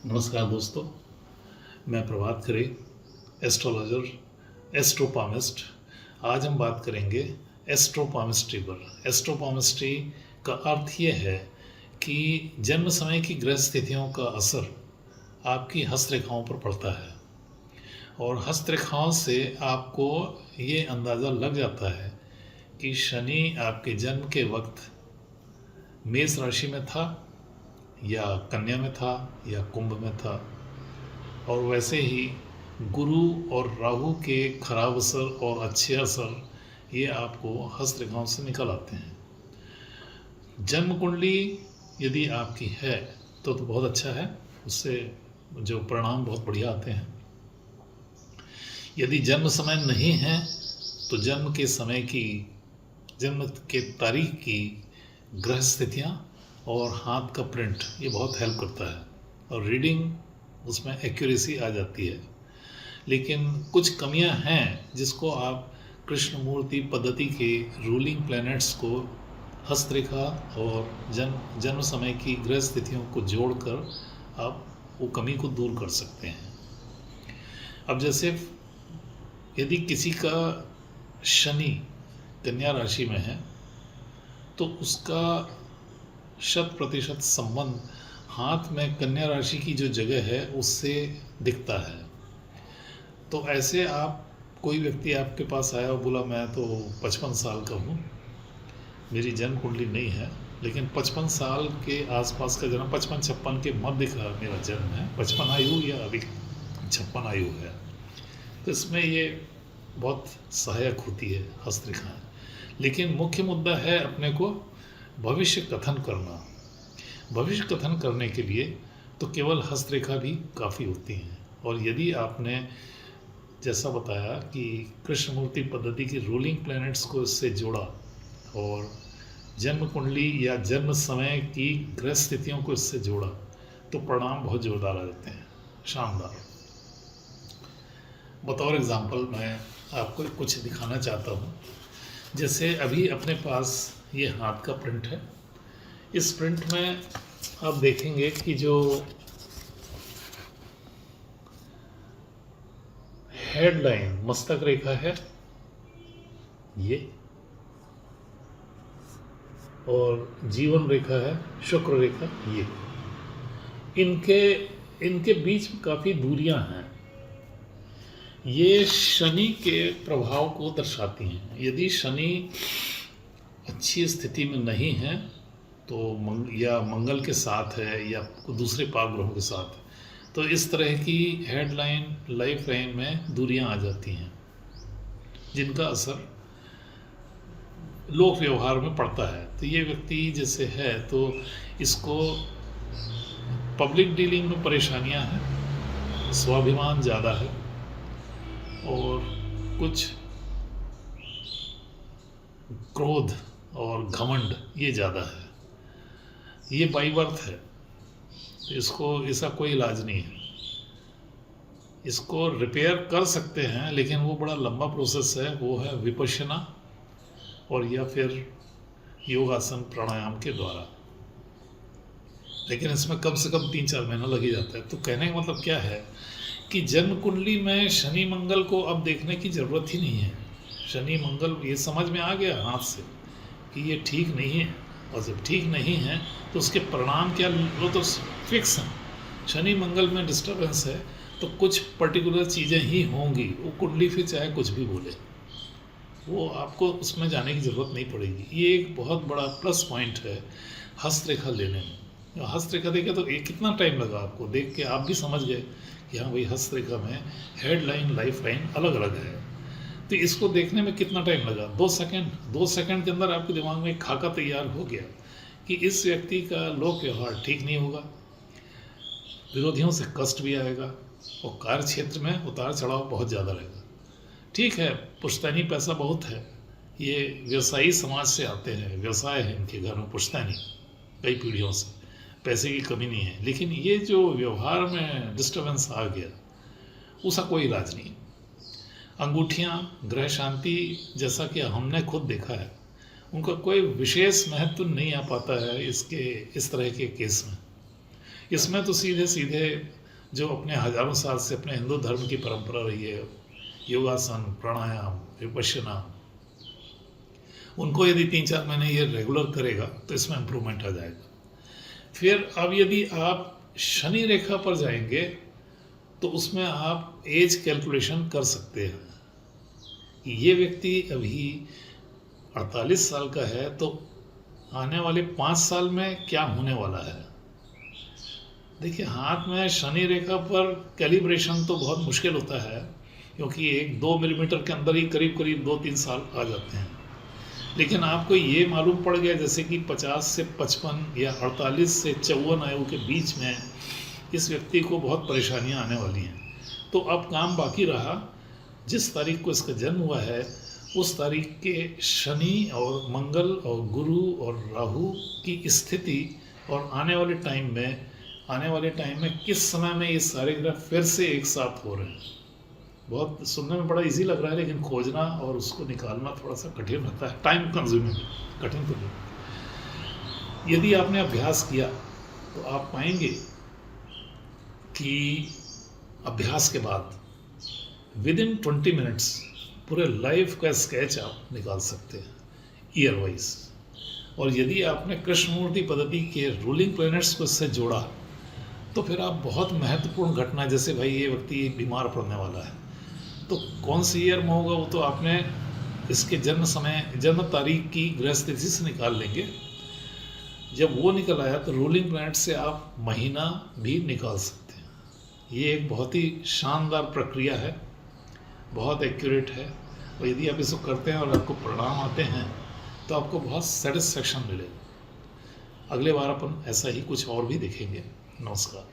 नमस्कार दोस्तों, मैं प्रभात खरे, एस्ट्रोलॉजर, एस्ट्रोपामिस्ट। आज हम बात करेंगे एस्ट्रोपामिस्ट्री पर। एस्ट्रोपामिस्ट्री का अर्थ ये है कि जन्म समय की ग्रह स्थितियों का असर आपकी हस्तरेखाओं पर पड़ता है और हस्तरेखाओं से आपको ये अंदाज़ा लग जाता है कि शनि आपके जन्म के वक्त मेष राशि में था या कन्या में था या कुंभ में था। और वैसे ही गुरु और राहु के खराब असर और अच्छे असर ये आपको हस्तरेखाओं से निकल आते हैं। जन्म कुंडली यदि आपकी है तो बहुत अच्छा है, उससे जो परिणाम बहुत बढ़िया आते हैं। यदि जन्म समय नहीं है तो जन्म के तारीख की ग्रह स्थितियाँ और हाथ का प्रिंट ये बहुत हेल्प करता है और रीडिंग उसमें एक्यूरेसी आ जाती है। लेकिन कुछ कमियां हैं जिसको आप कृष्णमूर्ति पद्धति के रूलिंग प्लैनेट्स को हस्तरेखा और जन्म समय की ग्रह स्थितियों को जोड़कर आप वो कमी को दूर कर सकते हैं। अब जैसे यदि किसी का शनि कन्या राशि में है तो उसका 100% संबंध हाथ में कन्या राशि की जो जगह है उससे दिखता है। तो ऐसे आप कोई व्यक्ति आपके पास आया और बोला मैं तो 55 साल का हूँ, मेरी जन्म कुंडली नहीं है, लेकिन 55 साल के आसपास का जन्म 55-56 के मध्य का मेरा जन्म है, 55 आयु या अभी 56 आयु है, तो इसमें ये बहुत सहायक होती है हस्तरेखाएँ। लेकिन मुख्य मुद्दा है अपने को भविष्य कथन करना। भविष्य कथन करने के लिए तो केवल हस्तरेखा भी काफ़ी होती हैं। और यदि आपने जैसा बताया कि कृष्णमूर्ति पद्धति की रूलिंग प्लैनेट्स को इससे जोड़ा और जन्म कुंडली या जन्म समय की ग्रह स्थितियों को इससे जोड़ा तो परिणाम बहुत जोरदार आ जाते हैं, शानदार। बतौर एग्जाम्पल मैं आपको कुछ दिखाना चाहता हूँ। जैसे अभी अपने पास ये हाथ का प्रिंट है। इस प्रिंट में आप देखेंगे कि जो हेडलाइन मस्तक रेखा है ये, और जीवन रेखा है शुक्र रेखा ये, इनके बीच में काफ़ी दूरियां हैं। ये शनि के प्रभाव को दर्शाती हैं। यदि शनि अच्छी स्थिति में नहीं है तो या मंगल के साथ है या दूसरे पाप ग्रहों के साथ, तो इस तरह की हेडलाइन लाइफ लाइन में दूरियां आ जाती हैं जिनका असर लोक व्यवहार में पड़ता है। तो ये व्यक्ति जैसे है तो इसको पब्लिक डीलिंग में परेशानियां हैं, स्वाभिमान ज़्यादा है और कुछ क्रोध और घमंड ये ज़्यादा है। ये बाई बर्थ है, तो इसका कोई इलाज नहीं है। इसको रिपेयर कर सकते हैं लेकिन वो बड़ा लंबा प्रोसेस है। वो है विपश्यना और या फिर योगासन प्राणायाम के द्वारा, लेकिन इसमें कम से कम 3-4 महीना लग ही जाता है। तो कहने का मतलब क्या है कि जन्म कुंडली में शनि मंगल को अब देखने की ज़रूरत ही नहीं है। शनि मंगल ये समझ में आ गया हाथ से कि ये ठीक नहीं है, और जब ठीक नहीं है तो उसके परिणाम क्या, वो तो फिक्स हैं। शनि मंगल में डिस्टर्बेंस है तो कुछ पर्टिकुलर चीज़ें ही होंगी। वो कुंडली फिर चाहे कुछ भी बोले, वो आपको उसमें जाने की ज़रूरत नहीं पड़ेगी। ये एक बहुत बड़ा प्लस पॉइंट है हस्तरेखा लेने में। हस्तरेखा देखे तो ये कितना टाइम लगा आपको, देख के आप भी समझ गए कि हाँ भाई हस्तरेखा में हेडलाइन लाइफ लाइन अलग अलग है। तो इसको देखने में कितना टाइम लगा, 2 सेकंड के अंदर आपके दिमाग में एक खाका तैयार हो गया कि इस व्यक्ति का लोक व्यवहार ठीक नहीं होगा, विरोधियों से कष्ट भी आएगा और कार्य क्षेत्र में उतार चढ़ाव बहुत ज़्यादा रहेगा। ठीक है, पुश्तैनी पैसा बहुत है, ये व्यवसायी समाज से आते हैं, व्यवसाय है इनके घर में पुश्तैनी कई पीढ़ियों से, पैसे की कमी नहीं है। लेकिन ये जो व्यवहार में डिस्टर्बेंस आ गया उसका कोई इलाज नहीं। अंगूठियाँ, ग्रह शांति, जैसा कि हमने खुद देखा है, उनका कोई विशेष महत्व नहीं आ पाता है इस तरह के केस में। इसमें तो सीधे सीधे जो अपने हजारों साल से अपने हिंदू धर्म की परंपरा रही है, योगासन, प्राणायाम, विपश्यना, उनको यदि 3-4 महीने ये रेगुलर करेगा तो इसमें इम्प्रूवमेंट आ जाएगा। फिर अब यदि आप शनि रेखा पर जाएंगे तो उसमें आप एज कैलकुलेशन कर सकते हैं कि ये व्यक्ति अभी 48 साल का है तो आने वाले 5 साल में क्या होने वाला है। देखिए, हाथ में शनि रेखा पर कैलिब्रेशन तो बहुत मुश्किल होता है, क्योंकि 1-2 मिलीमीटर के अंदर ही करीब करीब 2-3 साल आ जाते हैं। लेकिन आपको ये मालूम पड़ गया जैसे कि 50 से 55 या 48 से 54 आयु के बीच में इस व्यक्ति को बहुत परेशानियां आने वाली हैं, तो अब काम बाकी रहा जिस तारीख को इसका जन्म हुआ है उस तारीख के शनि और मंगल और गुरु और राहु की स्थिति और आने वाले टाइम में किस समय में ये सारे ग्रह फिर से एक साथ हो रहे हैं। बहुत सुनने में बड़ा इजी लग रहा है, लेकिन खोजना और उसको निकालना थोड़ा सा कठिन रहता है, टाइम कंज्यूमिंग, कठिन तो नहीं। यदि आपने अभ्यास किया तो आप पाएंगे कि अभ्यास के बाद विद इन 20 मिनट्स पूरे लाइफ का स्केच आप निकाल सकते हैं ईयर वाइज। और यदि आपने कृष्णमूर्ति पद्धति के रूलिंग प्लैनेट्स को इससे जोड़ा तो फिर आप बहुत महत्वपूर्ण घटना, जैसे भाई ये व्यक्ति बीमार पड़ने वाला है तो कौन सी ईयर में होगा वो तो आपने इसके जन्म तारीख की ग्रह स्थिति से निकाल लेंगे। जब वो निकल आया तो रूलिंग प्लैनेट से आप महीना भी निकाल सकते हैं। ये एक बहुत ही शानदार प्रक्रिया है, बहुत एक्यूरेट है, और यदि आप इसको करते हैं और आपको परिणाम आते हैं तो आपको बहुत सेटिस्फेक्शन मिलेगा। अगले बार अपन ऐसा ही कुछ और भी देखेंगे। नमस्कार।